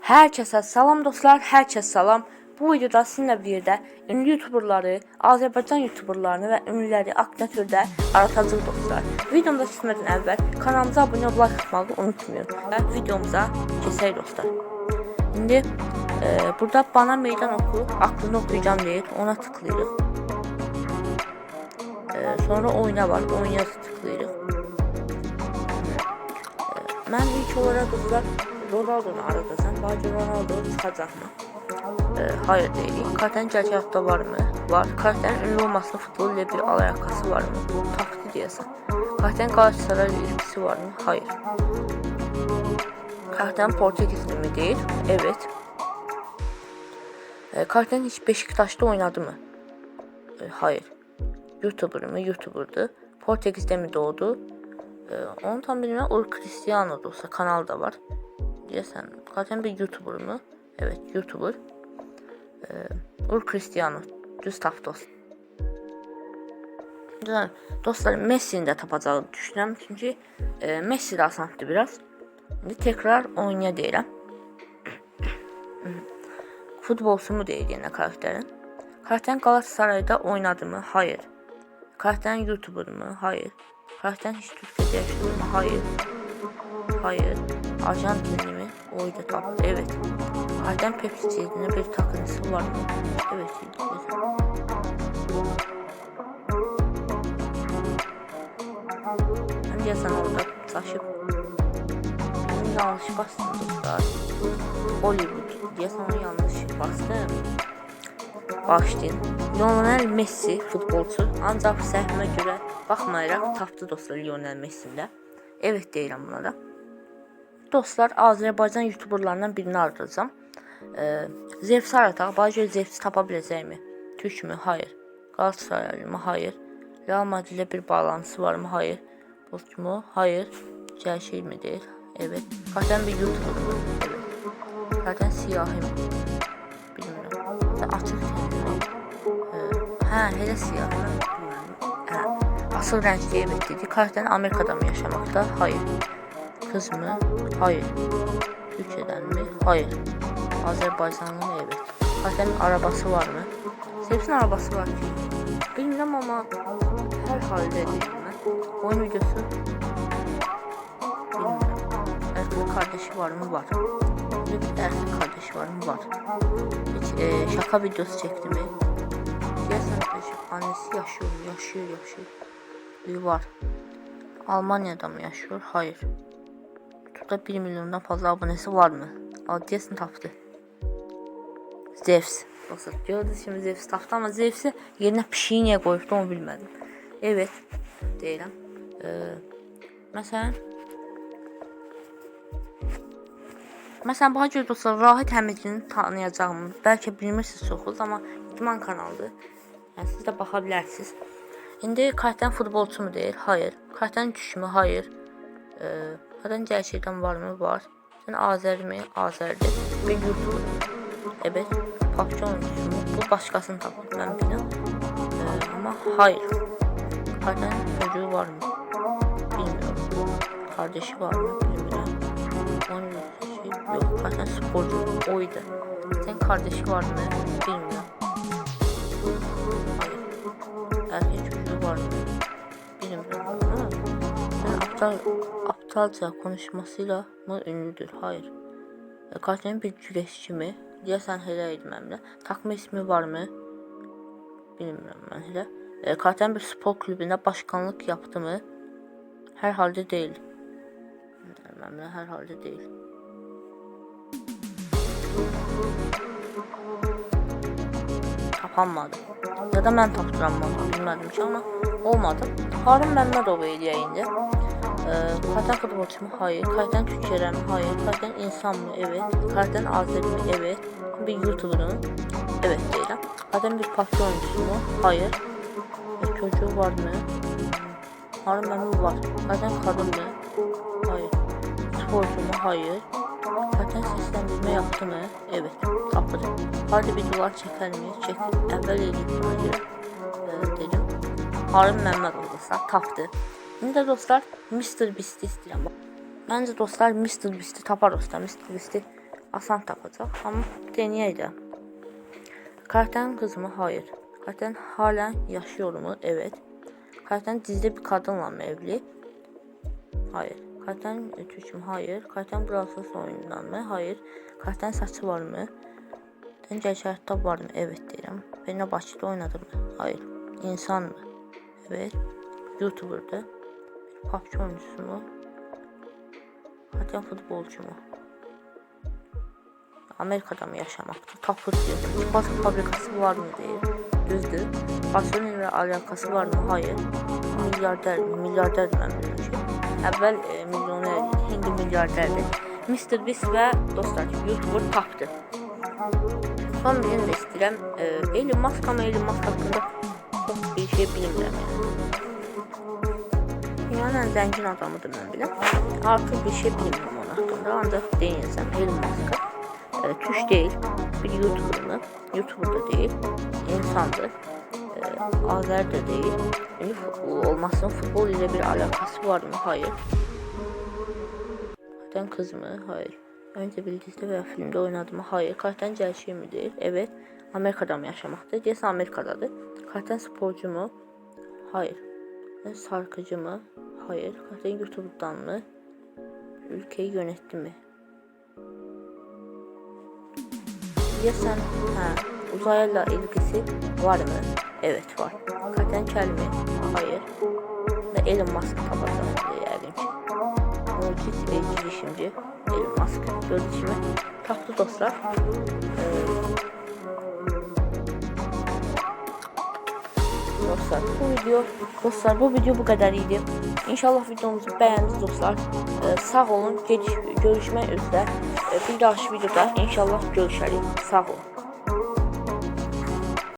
Herkese salam dostlar, herkese salam. Bu videoda sizinle birlikte ünlü YouTuberları, Azerbaycan YouTuberlarını ve ünlüleri aktif türde aratacağız dostlar. Videomuza geçmeden evvel kanalımıza abone olmayı, like atmayı unutmayın. Ve videomuza geçelim dostlar. Şimdi burada bana meydan oku, aklını okuyacağım deyir, ona tıklayırıq. Sonra oyna var, oyuna tıklayırıq. Ben ilk olarak dostlar Ronaldo'nu aradacağım. Bence Ronaldo çıkacak mı? Hayır değil. Karakterin gerçek hayatta var mı? Var. Karakterin ünlü olmasının futbol ile bir alakası var mı? Taklit diyesen. Karakterin Galatasaray ile ilgisi var mı? Hayır. Karakterin Portekizli mi? Değil. Evet. Karakterin hiç Beşiktaş'ta oynadı mı? Hayır. YouTuber mı? YouTuber'dı. Portekiz'de mi doğdu? Onu tam bilmiyorum. Ur Cristiano da olsa kanal da var. Diyesen zaten bir YouTuber mı? Evet, YouTuber. Ur Cristiano. Düz tap dost. Güzel. Dostlar Messi'ni de tapacağını düşünüyorum. Çünkü Messi de asandı biraz. Şimdi tekrar oynaya deyirəm. Futbolcu mu deyil yine karakterin? Karakterin Galatasaray'da oynadı mı? Hayır. Karakterin YouTuber mı? Hayır. Karakterin hiç Türkiye'de yaşadı mı? Hayır. Hayır. Arjantinli mi? Oydu taptı. Evet. Karakterin Pepsi çizdiğinde bir takıntısı var mı? Evet. Ben diye sana orada taşıp yanlış bastım dostlar. Hollywood diye sana yanlış bastım. Başlayın. Lionel Messi futbolcu ancak səhvimə görə baxmayaraq tapdı dostlar Lionel Messi'yle. Evet deyirəm buna da. Dostlar Azerbaycan YouTuberlarından birini aradacağım. Zevs'i arataq. Bence Zevs'i tapa biləcək mi? Türk mü? Hayır. Galatasaraylı mı? Hayır. Real Madrid ile bir bağlantısı var mı? Hayır. Boş mu? Hayır. Gerçek mi değil? Evet. Zaten bir YouTuber mu? Evet. Zaten siyahi mi? Bilmiyorum. Açık tenli. Hele siyahi mi? Bilmiyorum. Asıl renkli evet dedi. Karakterin Amerika'da mı yaşamakta? Hayır. Kız mı? Hayır. Türkiye'den mi? Hayır. Azerbaycanlı mı? Evet. Karakterin arabası var mı? Zevs'in arabası var ki. Bilmiyorum ama her halde değil mi? Oyun videosu bilmiyorum. Erkek kardeşi var mı? Var. Bir erkek kardeşi var mı? Var. Hiç şaka videosu çekti mi? Diyesen annesi yaşıyor. Var. Almanya'da mı yaşıyor? Hayır. YouTube'da 1 milyondan fazla abonesi var mı? Diyesen taptı. Zevs. Gördünüz şimdi Zevs taptı ama Zevs'i yerine pişiyi niye koydu onu bilmedim. Evet. Deyirəm. Məsələn, bana görə dostlar Rahid Həmidini tanıyacağım. Bəlkə bilmirsiniz çoxuz amma idman kanalıdır. Yəni siz də baxa bilərsiniz. İndi karakterin futbolcu mu deyil? Hayır. Karakterin güç mü? Hayır. Karakterin gerçekten var mı? Var. Sen Azeri mi? Azeridir. Ve YouTuber. Evet. PUBG oyuncusu mu? Bu başkasını tapır. Ben bilmiyorum. Ama hayır. Karakterin çocuğu var mı? Bilmiyorum. Kardeşi var mı? Bilmiyorum. Onun yok. Karakterin sporcu. Oydu. Sen kardeşi var mı? Bilmiyorum. Erkek çocuğu var mı? Bilmiyorum. Yani aptalca konuşmasıyla mı ünlüdür? Hayır. Karakterin bir güreşçi mi? Diyesen hele etmemle. Takma ismi var mı? Bilmiyorum ben hele. Karakterin bir spor kulübünde başkanlık yaptı mı? Herhalde değil. Bilmemle herhalde değil. Tapanmadı. Ya da mən tapdıram bilmədim ki ama olmadı. Harun Məmmədov idi yayında. Karakterin futbolcu mu? Hayır. Karakterin Türkiye'den mi? Hayır. Karakterin insan mı? Evet. Karakterin Azeri mi? Evet. Bir YouTuber'ın. Evet deyirəm. Karakterin bir PUBG oyuncusu mu? Hayır. Çocuğu var mı? Harun Məmmədov var. Karakterin kadın mı? Hayır. Sporcu mu? Hayır. Karakterin seslendirme yaptı mı? Evet. Tapdı. Hadi bir duvar çeker mi? Çek. Əvvəl eləyib buna görə. Dedim. Harun Məmmədov dostlar tapdı. Şimdi de dostlar Mr. Beast'i istəyirəm. Bence dostlar Mr. Beast'i tapar dostlar. Mr. Beast'i asan tapacaq. Amma deneyək də. Karakterin kızı mı? Hayır. Karakterin halen yaşıyor mu? Evet. Karakterin dizide bir kadınla mı evli? Hayır. Karakterin Türk mü? Hayır. Karakterin Brawl Stars oyunundan mı? Hayır. Karakterin saçı var mı? Gerçekten var mı? Evet deyirəm. Benimle Bakıda oynadı mı? Hayır. İnsan mı? Evet. YouTuber'da. PUBG oyuncusu mu? Karakterin futbolcu mu? Amerika'da mı yaşamakta? Tapır diyor. Çikolata fabrikası var mı değil. Düzdür. Barcelona ile alakası var mı? Hayır. Milyarder mi? Milyarder ben bilmişim. Əvvəl milyoner, indi milyarderdir. Mr. Beast ve dostlar YouTuber tapdı. Son bilin de istəyirəm. Elon Musk ama Elon Musk hakkında çok bir şey bilmirəm yani. Dünyanın en zengin adamıdır mən biləm. Artık bir şey bilmirəm onun hakkında. Ancaq deyilsəm Elon Musk'a. Türk değil, bir YouTuber mı? YouTuber da değil, insandır. Azer de değil. Olmasının futbol ile bir alakası var mı? Hayır. Karakterin kız mı? Hayır. Önce bir dizide veya filmde oynadı mı? Hayır. Karakterin gerçeği mi değil? Evet. Amerika'da mı yaşamakta? Deyəsən Amerika'dadır. Karakterin sporcu mu? Hayır. Şarkıcı mı? Hayır. Karakterin YouTuber'dan mı? Ülkeyi yönetti mi? Deyəsən, uzayla ilgisi var mı? Evet var. Karakterin kel mi? Hayır. Ve Elon Musk tapacaq yəqin ki. Mucit girişimci Elon Musk. Gördüyünüz kimi tapdı dostlar. Dostlar bu video bu kadar idi. İnşallah videomuzu beğendiniz dostlar. Sağ olun. Görüşmək üzrə. Bir dahaki videoda inşallah görüşərik. Sağ olun.